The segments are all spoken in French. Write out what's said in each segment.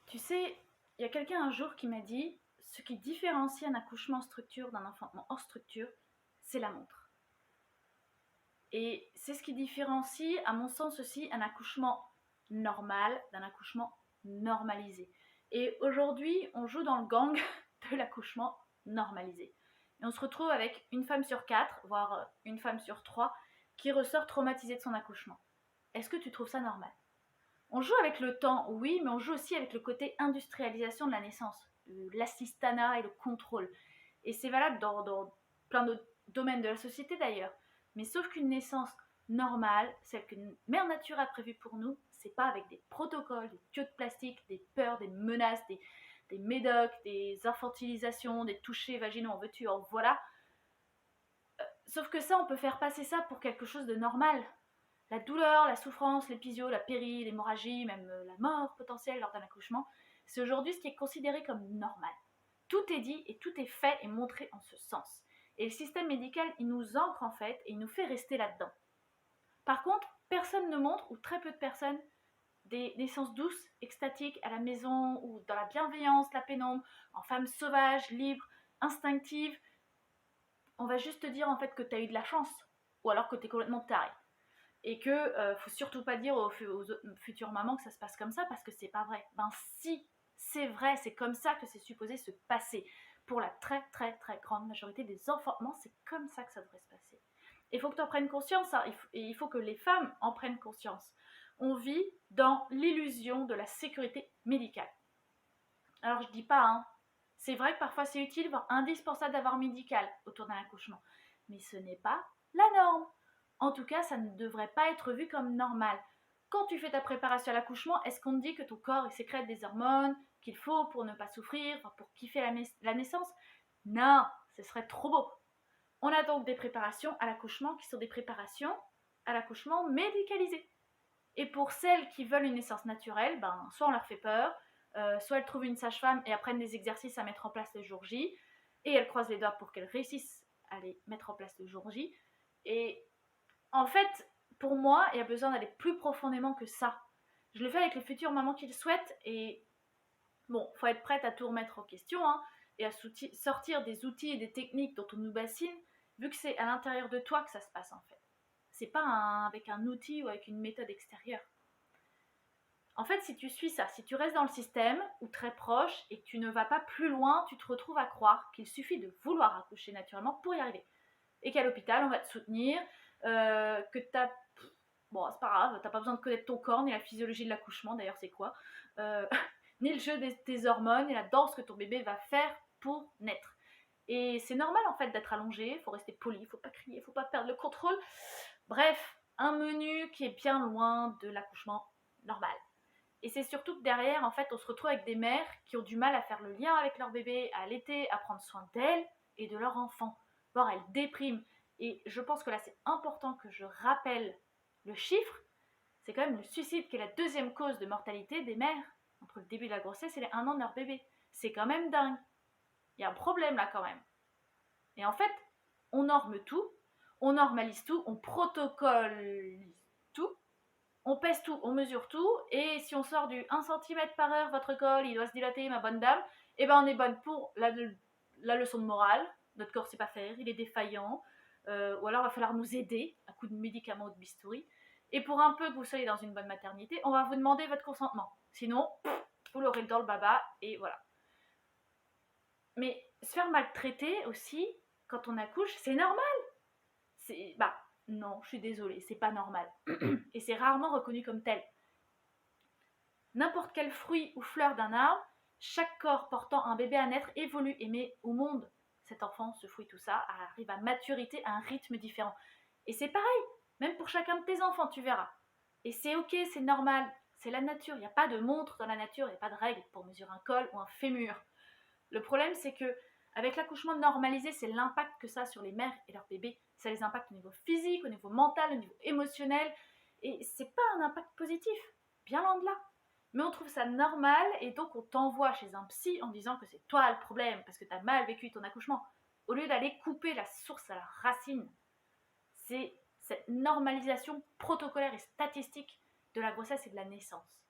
Tu sais, il y a quelqu'un un jour qui m'a dit, ce qui différencie un accouchement en structure d'un enfantement hors structure, c'est la montre. Et c'est ce qui différencie, à mon sens aussi, un accouchement normal d'un accouchement normalisé. Et aujourd'hui, on joue dans le gang de l'accouchement normalisé. Et on se retrouve avec une femme sur 4, voire une femme sur 3, qui ressort traumatisée de son accouchement. Est-ce que tu trouves ça normal? On joue avec le temps, oui, mais on joue aussi avec le côté industrialisation de la naissance, l'assistanat et le contrôle. Et c'est valable dans plein d'autres domaines de la société d'ailleurs. Mais sauf qu'une naissance normale, celle qu'une mère nature a prévue pour nous, c'est pas avec des protocoles, des tuyaux de plastique, des peurs, des menaces, des médocs, des infantilisations, des touchés vaginaux, en veux-tu, en voilà. Sauf que ça, on peut faire passer ça pour quelque chose de normal. La douleur, la souffrance, l'épisio, la péri, l'hémorragie, même la mort potentielle lors d'un accouchement, c'est aujourd'hui ce qui est considéré comme normal. Tout est dit et tout est fait et montré en ce sens. Et le système médical, il nous ancre en fait et il nous fait rester là-dedans. Par contre, personne ne montre, ou très peu de personnes, des naissances douces, extatiques, à la maison, ou dans la bienveillance, la pénombre, en femme sauvage, libre, instinctive. On va juste te dire en fait que tu as eu de la chance, ou alors que tu es complètement taré. Et que faut surtout pas dire aux futures mamans que ça se passe comme ça parce que c'est pas vrai. Ben si, c'est vrai, c'est comme ça que c'est supposé se passer. Pour la très très très grande majorité des enfantements, c'est comme ça que ça devrait se passer. Il faut que tu en prennes conscience, hein, et il faut que les femmes en prennent conscience. On vit dans l'illusion de la sécurité médicale. Alors je dis pas, hein, c'est vrai que parfois c'est utile, voire indispensable d'avoir un médical autour d'un accouchement, mais ce n'est pas la norme. En tout cas, ça ne devrait pas être vu comme normal. Quand tu fais ta préparation à l'accouchement, est-ce qu'on te dit que ton corps il sécrète des hormones qu'il faut pour ne pas souffrir, pour kiffer la naissance? Non, ce serait trop beau. On a donc des préparations à l'accouchement qui sont des préparations à l'accouchement médicalisées. Et pour celles qui veulent une naissance naturelle, ben, soit on leur fait peur, soit elles trouvent une sage-femme et apprennent des exercices à mettre en place le jour J, et elles croisent les doigts pour qu'elles réussissent à les mettre en place le jour J. Et en fait, pour moi, il y a besoin d'aller plus profondément que ça. Je le fais avec les futures mamans qui le souhaitent, et bon, faut être prête à tout remettre en question, hein, et à sortir des outils et des techniques dont on nous bassine, vu que c'est à l'intérieur de toi que ça se passe en fait. C'est pas avec un outil ou avec une méthode extérieure. En fait, si tu suis ça, si tu restes dans le système ou très proche et que tu ne vas pas plus loin, tu te retrouves à croire qu'il suffit de vouloir accoucher naturellement pour y arriver. Et qu'à l'hôpital, on va te soutenir, que t'as... Bon, c'est pas grave, t'as pas besoin de connaître ton corps, ni la physiologie de l'accouchement, d'ailleurs c'est quoi, ni le jeu tes hormones, ni la danse que ton bébé va faire pour naître. Et c'est normal en fait d'être allongé, faut rester poli, faut pas crier, faut pas perdre le contrôle. Bref, un menu qui est bien loin de l'accouchement normal. Et c'est surtout que derrière, en fait, on se retrouve avec des mères qui ont du mal à faire le lien avec leur bébé, à allaiter, à prendre soin d'elles et de leur enfant. Voire elles dépriment. Et je pense que là, c'est important que je rappelle le chiffre. C'est quand même le suicide qui est la deuxième cause de mortalité des mères entre le début de la grossesse et les 1 an de leur bébé. C'est quand même dingue. Il y a un problème là quand même. Et en fait, on norme tout, on normalise tout, on protocolise tout, on pèse tout, on mesure tout, et si on sort du 1 cm par heure, votre col, il doit se dilater, ma bonne dame, et ben on est bonne pour la leçon de morale, notre corps sait pas faire, il est défaillant, ou alors il va falloir nous aider, à coup de médicaments ou de bistouri, et pour un peu que vous soyez dans une bonne maternité, on va vous demander votre consentement, sinon, vous l'aurez dans le baba, et voilà. Mais se faire maltraiter aussi, quand on accouche, c'est normal. Bah, non, je suis désolée, c'est pas normal. Et c'est rarement reconnu comme tel. N'importe quel fruit ou fleur d'un arbre, chaque corps portant un bébé à naître évolue et met au monde cet enfant, ce fruit, tout ça, arrive à maturité à un rythme différent. Et c'est pareil, même pour chacun de tes enfants, tu verras. Et c'est ok, c'est normal, c'est la nature. Il n'y a pas de montre dans la nature, il n'y a pas de règle pour mesurer un col ou un fémur. Le problème, c'est que avec l'accouchement normalisé, c'est l'impact que ça a sur les mères et leurs bébés. Ça les impacte au niveau physique, au niveau mental, au niveau émotionnel. Et c'est pas un impact positif, bien loin de là. Mais on trouve ça normal et donc on t'envoie chez un psy en disant que c'est toi le problème parce que tu as mal vécu ton accouchement. Au lieu d'aller couper la source à la racine. C'est cette normalisation protocolaire et statistique de la grossesse et de la naissance.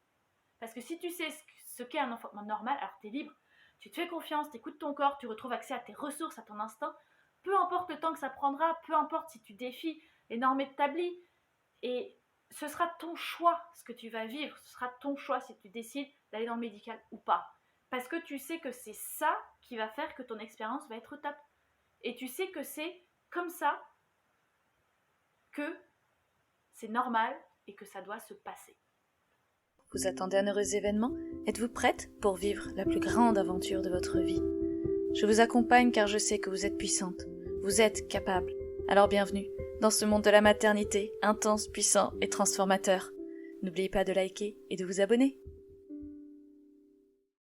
Parce que si tu sais ce qu'est un enfantement normal, alors tu es libre, tu te fais confiance, tu écoutes ton corps, tu retrouves accès à tes ressources, à ton instinct, peu importe le temps que ça prendra, peu importe si tu défies les normes établies, et ce sera ton choix ce que tu vas vivre, ce sera ton choix si tu décides d'aller dans le médical ou pas. Parce que tu sais que c'est ça qui va faire que ton expérience va être top. Et tu sais que c'est comme ça que c'est normal et que ça doit se passer. Vous attendez un heureux événement? Êtes-vous prête pour vivre la plus grande aventure de votre vie? Je vous accompagne car je sais que vous êtes puissante. Vous êtes capable. Alors bienvenue dans ce monde de la maternité, intense, puissant et transformateur. N'oubliez pas de liker et de vous abonner.